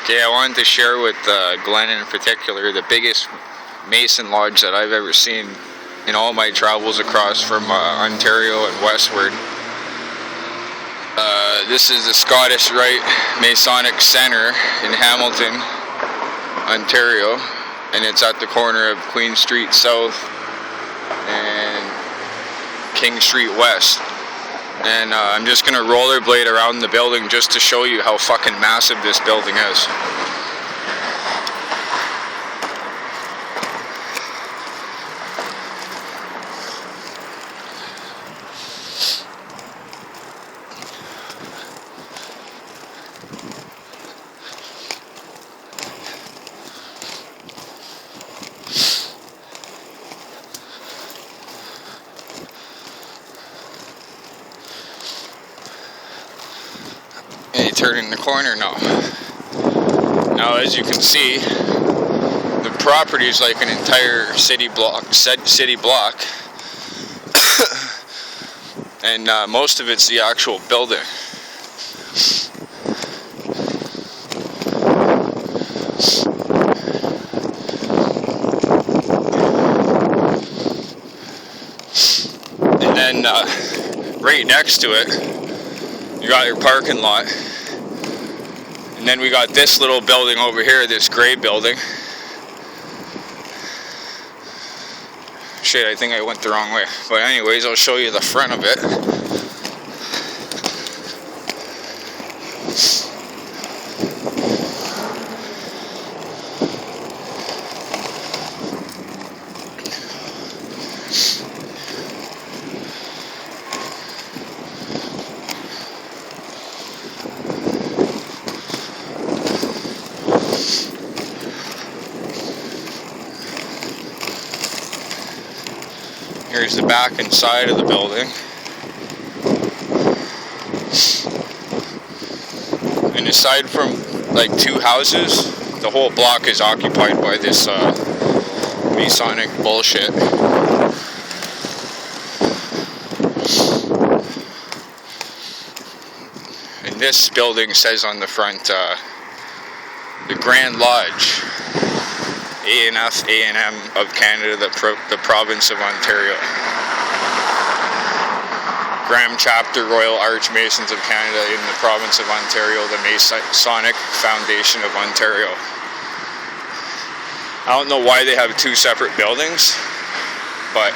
Okay, I wanted to share with Glenn in particular the biggest Mason Lodge that I've ever seen in all my travels across from Ontario and westward. This is the Scottish Rite Masonic Centre in Hamilton, Ontario, and it's at the corner of Queen Street South and King Street West. And I'm just going to rollerblade around the building just to show you how fucking massive this building is. And you turn in the corner now. Now, as you can see, the property is like an entire city block, and most of it's the actual building. And then right next to it, you got your parking lot. And then we got this little building over here, this gray building. Shit, I think I went the wrong way. But anyways, I'll show you the front of it. Here's the back and side of the building. And aside from like two houses, the whole block is occupied by this Masonic bullshit. And this building says on the front, the Grand Lodge, A&F, A&M of Canada, the province of Ontario. Graham Chapter, Royal Archmasons of Canada in the province of Ontario, the Masonic Foundation of Ontario. I don't know why they have two separate buildings, but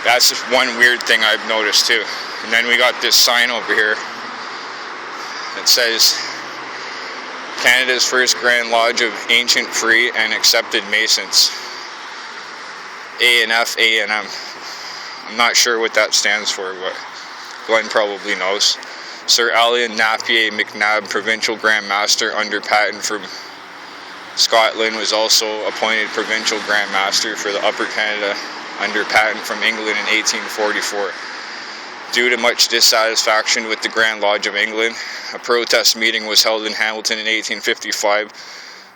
that's just one weird thing I've noticed too. And then we got this sign over here that says Canada's first Grand Lodge of ancient, free, and accepted Masons. A&F, A&M. I'm not sure what that stands for, but Glenn probably knows. Sir Allan Napier McNabb, Provincial Grand Master under patent from Scotland, was also appointed Provincial Grand Master for the Upper Canada under patent from England in 1844. Due to much dissatisfaction with the Grand Lodge of England, a protest meeting was held in Hamilton in 1855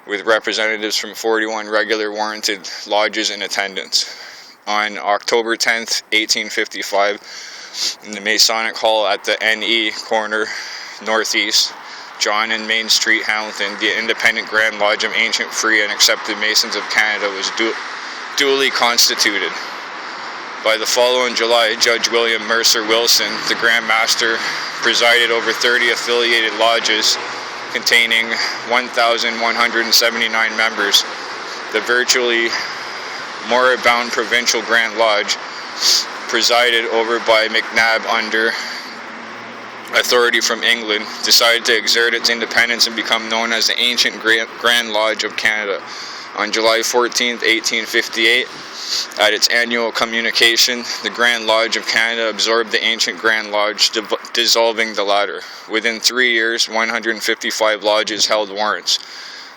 with representatives from 41 regular warranted lodges in attendance. On October 10th, 1855, in the Masonic Hall at the NE corner northeast, John and Main Street, Hamilton, the Independent Grand Lodge of Ancient, Free, and Accepted Masons of Canada was duly constituted. By the following July, Judge William Mercer Wilson, the Grand Master, presided over 30 affiliated lodges containing 1,179 members. The virtually moribund Provincial Grand Lodge, presided over by McNabb under authority from England, decided to exert its independence and become known as the Ancient Grand Lodge of Canada. On July 14, 1858, at its annual communication, the Grand Lodge of Canada absorbed the Ancient Grand Lodge, dissolving the latter. Within 3 years, 155 lodges held warrants.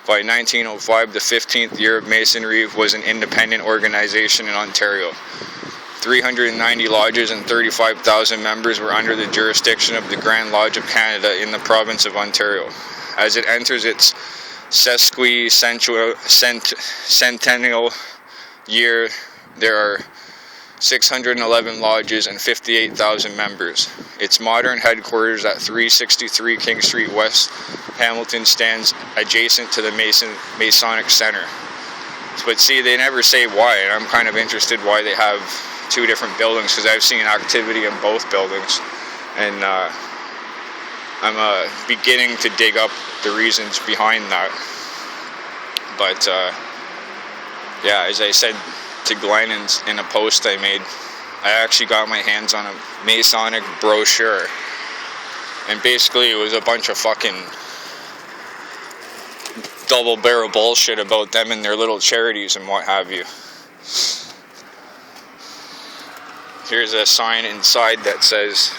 By 1905, the 15th year of Masonry was an independent organization in Ontario. 390 lodges and 35,000 members were under the jurisdiction of the Grand Lodge of Canada in the province of Ontario. As it enters its sesquicentennial year, there are 611 lodges, and 58,000 members. Its modern headquarters at 363 King Street, West Hamilton, stands adjacent to the Masonic Center. But see, they never say why, and I'm kind of interested why they have two different buildings, because I've seen activity in both buildings, and I'm beginning to dig up the reasons behind that. But yeah, as I said to Glenn in a post I made, I actually got my hands on a Masonic brochure, and basically it was a bunch of fucking double barrel bullshit about them and their little charities and what have you. Here's a sign inside that says,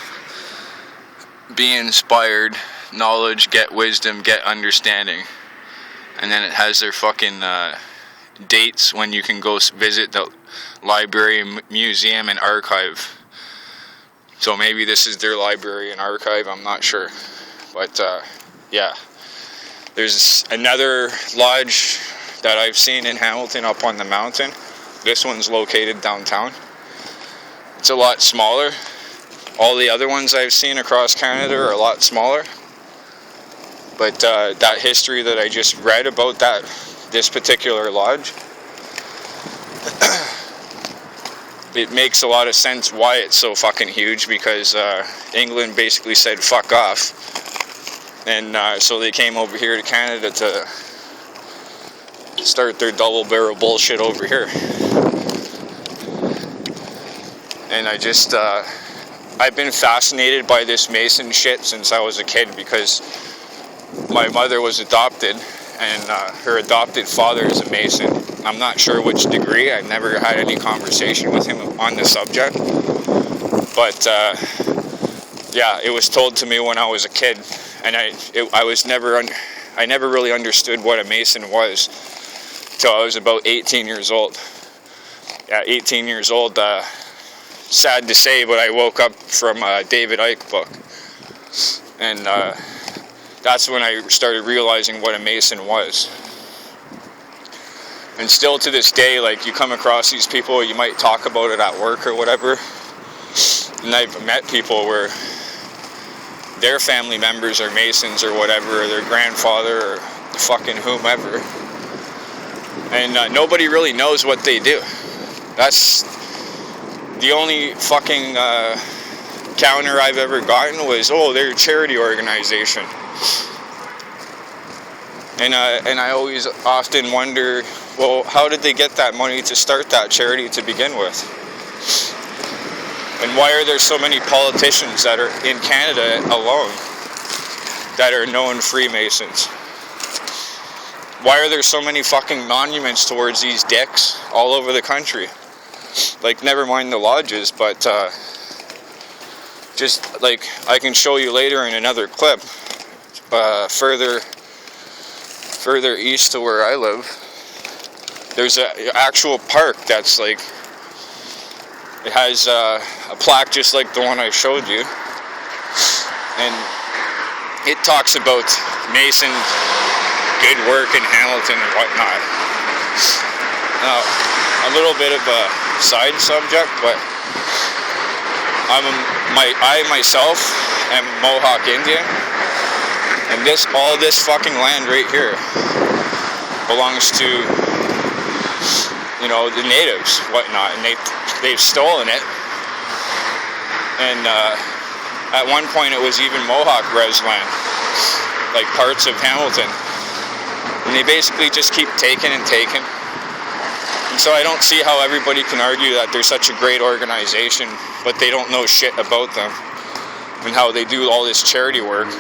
"Be inspired, knowledge, get wisdom, get understanding." And then it has their fucking dates when you can go visit the library, museum, and archive. So maybe this is their library and archive, I'm not sure. But yeah, there's another lodge that I've seen in Hamilton up on the mountain. This one's located downtown. It's a lot smaller. All the other ones I've seen across Canada are a lot smaller. But that history that I just read about this particular lodge, it makes a lot of sense why it's so fucking huge, because England basically said fuck off, and so they came over here to Canada to start their double barrel bullshit over here. And I've been fascinated by this Mason shit since I was a kid, because my mother was adopted, and her adopted father is a Mason. I'm not sure which degree. I've never had any conversation with him on the subject. But yeah, it was told to me when I was a kid, and I never really understood what a Mason was till I was about 18 years old. Yeah, 18 years old. Sad to say, but I woke up from a David Icke book, and that's when I started realizing what a Mason was. And still to this day, like, you come across these people, you might talk about it at work or whatever, and I've met people where their family members are Masons or whatever, or their grandfather or fucking whomever, and nobody really knows what they do. That's the only fucking counter I've ever gotten was, oh, they're a charity organization. And I always often wonder, well, how did they get that money to start that charity to begin with? And why are there so many politicians that are in Canada alone that are known Freemasons? Why are there so many fucking monuments towards these dicks all over the country? Like, never mind the lodges, but just like I can show you later in another clip, further east to where I live, there's an actual park that's like, it has a plaque just like the one I showed you, and it talks about Mason good work in Hamilton and whatnot. Now, a little bit of a side subject, but I myself am a Mohawk Indian, and all this fucking land right here belongs to, you know, the natives, whatnot, and they've stolen it. And at one point it was even Mohawk res land, like parts of Hamilton, and they basically just keep taking and taking. And so I don't see how everybody can argue that they're such a great organization, but they don't know shit about them and how they do all this charity work.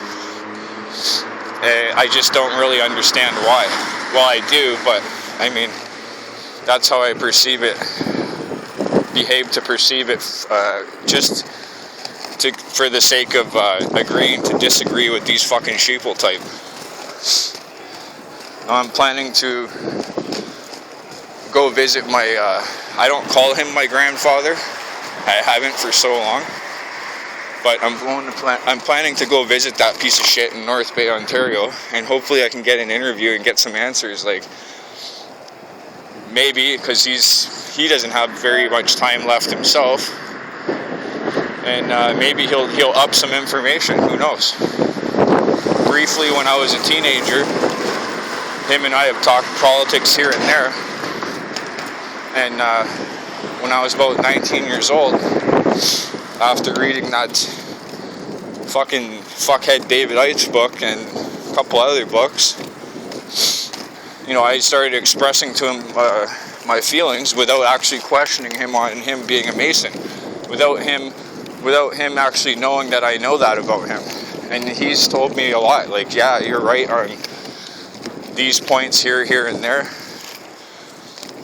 I just don't really understand why. Well, I do, but I mean, that's how I perceive it, behave to perceive it, just for the sake of agreeing to disagree with these fucking sheeple type. Now, I'm planning to go visit my, I don't call him my grandfather, I haven't for so long, but I'm planning to go visit that piece of shit in North Bay, Ontario, and hopefully I can get an interview and get some answers, like, maybe because he doesn't have very much time left himself, and maybe he'll up some information. Who knows? Briefly, when I was a teenager, him and I have talked politics here and there, and when I was about 19 years old, after reading that fucking fuckhead David Icke's book and a couple other books, you know, I started expressing to him my feelings without actually questioning him on him being a Mason, without him actually knowing that I know that about him. And he's told me a lot, like, yeah, you're right on these points here, and there.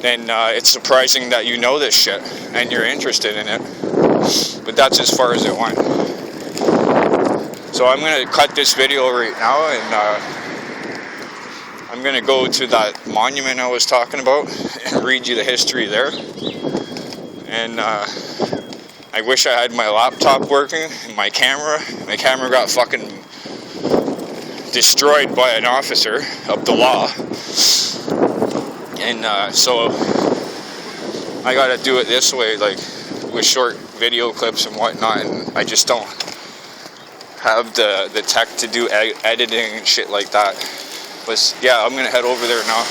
And it's surprising that you know this shit and you're interested in it. But that's as far as it went. So I'm going to cut this video right now, and I'm going to go to that monument I was talking about and read you the history there. And I wish I had my laptop working and my camera. My camera got fucking destroyed by an officer of the law. And so I gotta do it this way, like with short video clips and whatnot, and I just don't have the tech to do editing and shit like that. But yeah, I'm gonna head over there now.